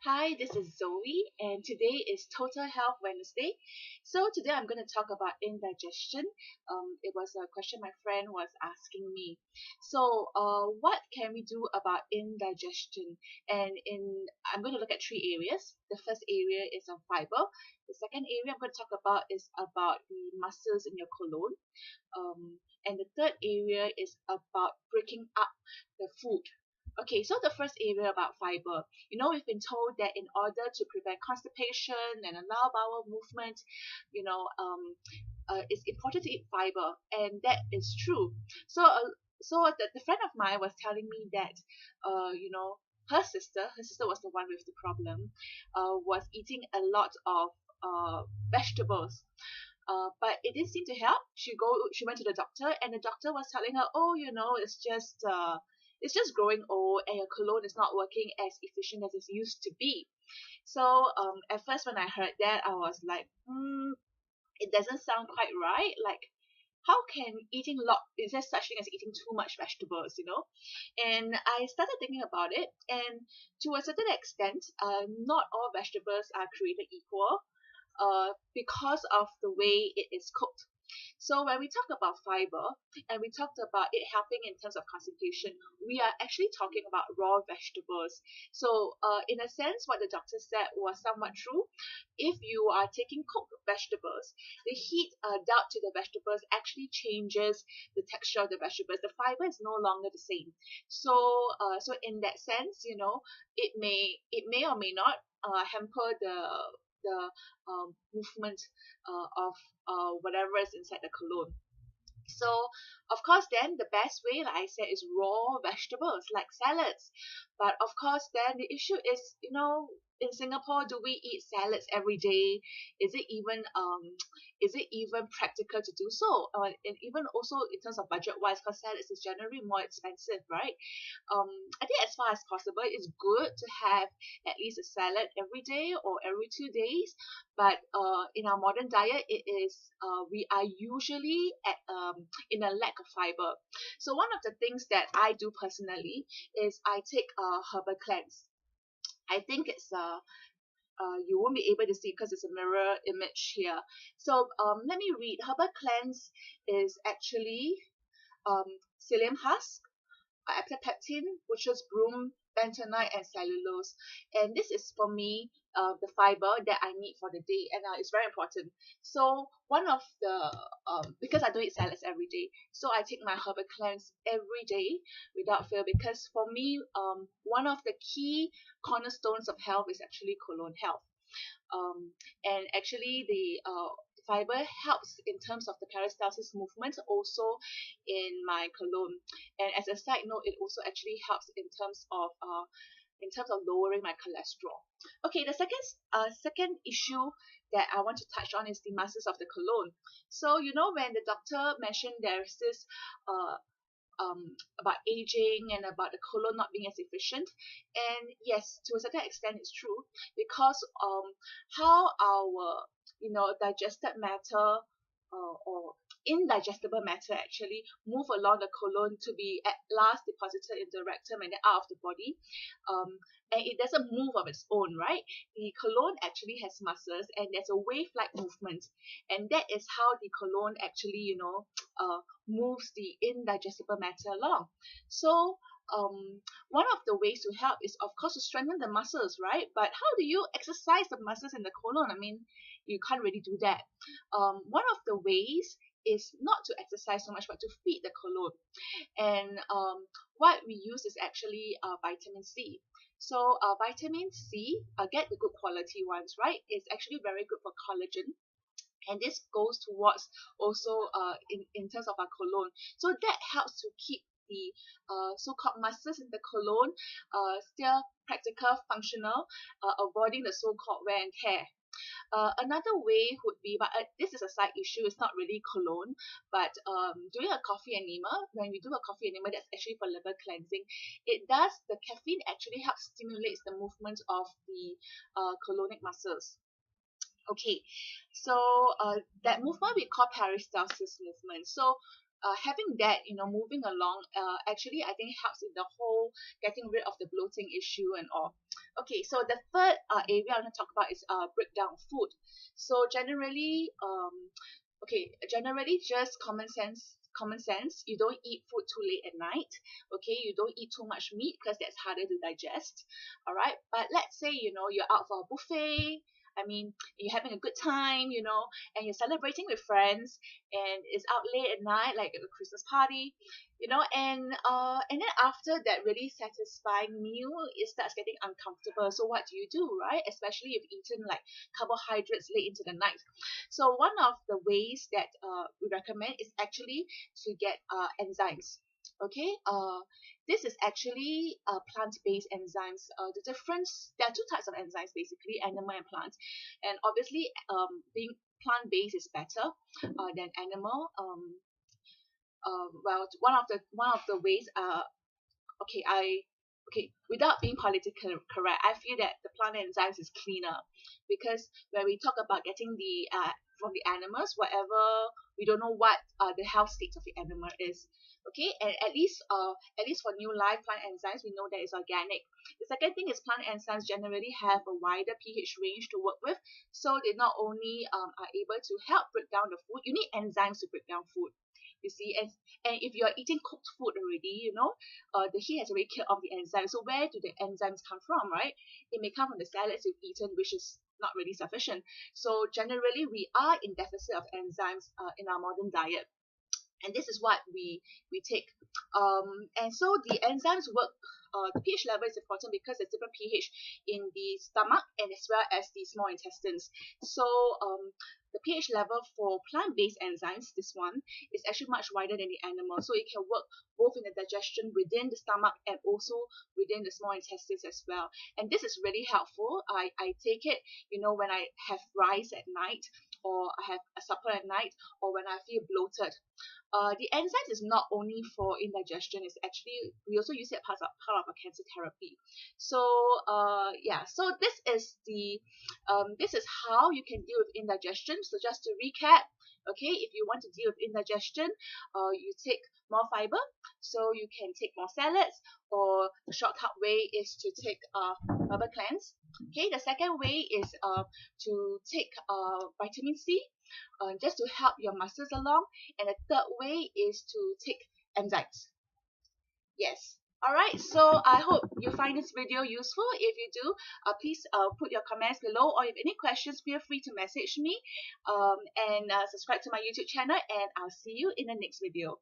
Hi, this is Zoe, and today is Total Health Wednesday. So today I'm going to talk about indigestion. It was a question my friend was asking me. What can we do about indigestion? I'm going to look at three areas. The first area is on fiber. The second area I'm going to talk about is about the muscles in your colon. And the third area is about breaking up the food. Okay, so the first area about fiber. We've been told that in order to prevent constipation and allow bowel movement, it's important to eat fiber, and that is true. So the friend of mine was telling me that, her sister was the one with the problem, was eating a lot of vegetables. But it didn't seem to help. She went to the doctor, and the doctor was telling her, oh, it's just growing old, and your colon is not working as efficient as it used to be. So at first when I heard that, I was like, it doesn't sound quite right. Like, how can is there such thing as eating too much vegetables? And I started thinking about it, and to a certain extent, not all vegetables are created equal, because of the way it is cooked. So when we talk about fiber and we talked about it helping in terms of constipation, we are actually talking about raw vegetables. So in a sense, what the doctor said was somewhat true. If you are taking cooked vegetables, the heat dealt to the vegetables actually changes the texture of the vegetables. The fiber is no longer the same. So in that sense, it may or may not hamper the movement of whatever is inside the colon. So, of course, then the best way, like I said, is raw vegetables like salads. But of course, then the issue is, in Singapore, do we eat salads every day? Is it even practical to do so? And even also in terms of budget wise, because salads is generally more expensive, right? I think as far as possible, it's good to have at least a salad every day or every 2 days. But in our modern diet, we are usually in a lack of fiber. So one of the things that I do personally is I take a herbal cleanse. I think it's you won't be able to see because it's a mirror image here. So let me read. Herbal cleanse is actually psyllium husk, apopectin, butcher's broom, bentonite, and cellulose. And this is for me the fiber that I need for the day, and it's very important. So one of the because I don't eat salads every day, so I take my herbal cleanse every day without fail. Because for me, one of the key cornerstones of health is actually colon health. And actually the fiber helps in terms of the peristalsis movement also in my colon. And as a side note, it also actually helps in terms of lowering my cholesterol. Okay, the second issue that I want to touch on is the muscles of the colon. So when the doctor mentioned there's this about aging and about the colon not being as efficient. And yes, to a certain extent it's true, because how our digested matter or indigestible matter actually move along the colon to be at last deposited in the rectum and then out of the body, and it doesn't move of its own, right? The colon actually has muscles, and there's a wave-like movement, and that is how the colon actually moves the indigestible matter along. So one of the ways to help is, of course, to strengthen the muscles, right? But how do you exercise the muscles in the colon? I mean, you can't really do that. One of the ways is not to exercise so much, but to feed the colon. And what we use is actually vitamin C. So vitamin C, get the good quality ones, right? It's actually very good for collagen. And this goes towards also in terms of our colon. So that helps to keep the so-called muscles in the colon still practical, functional, avoiding the so-called wear and tear. Another way would be, but this is a side issue, it's not really colon, but doing a coffee enema. When we do a coffee enema, that's actually for liver cleansing. The caffeine actually helps stimulate the movement of the colonic muscles. Okay, so that movement we call peristalsis movement. So having that, moving along, actually I think helps in the whole getting rid of the bloating issue and all. Okay, so the third area I want to talk about is breakdown food. So generally, generally just common sense, you don't eat food too late at night. Okay, you don't eat too much meat because that's harder to digest. All right, but let's say, you're out for a buffet. I mean, you're having a good time, and you're celebrating with friends, and it's out late at night, like at a Christmas party, and then after that really satisfying meal, it starts getting uncomfortable. So what do, right? Especially if you've eaten like carbohydrates late into the night. So one of the ways that we recommend is actually to get enzymes. Okay, this is actually plant-based enzymes. There are two types of enzymes basically, animal and plant. And obviously, being plant-based is better than animal. Well, one of the ways, without being politically correct, I feel that the plant enzymes is cleaner, because when we talk about getting the from the animals, whatever, we don't know what the health state of the animal is. Okay, and at least for new life plant enzymes, we know that it's organic. The second thing is plant enzymes generally have a wider pH range to work with, so they not only are able to help break down the food. You need enzymes to break down food, you see, and if you're eating cooked food already, the heat has already killed off the enzymes. So where do the enzymes come from, right? It may come from the salads you've eaten, which is not really sufficient. So generally, we are in deficit of enzymes in our modern diet, and this is what we take. And so the enzymes work. The pH level is important because there's different pH in the stomach and as well as the small intestines. So the pH level for plant-based enzymes, this one, is actually much wider than the animal. So it can work both in the digestion within the stomach and also within the small intestines as well. And this is really helpful. I take it, when I have rice at night, or I have a supper at night, or when I feel bloated. The enzymes is not only for indigestion, it's actually, we also use it as part of a cancer therapy. So so this is how you can deal with indigestion. So just to recap, okay, if you want to deal with indigestion, you take more fiber, so you can take more salads, or the shortcut way is to take herbal cleanse. Okay, the second way is to take vitamin C, just to help your muscles along. And the third way is to take enzymes. Yes. Alright, so I hope you find this video useful. If you do, please put your comments below, or if any questions, feel free to message me, and subscribe to my YouTube channel, and I'll see you in the next video.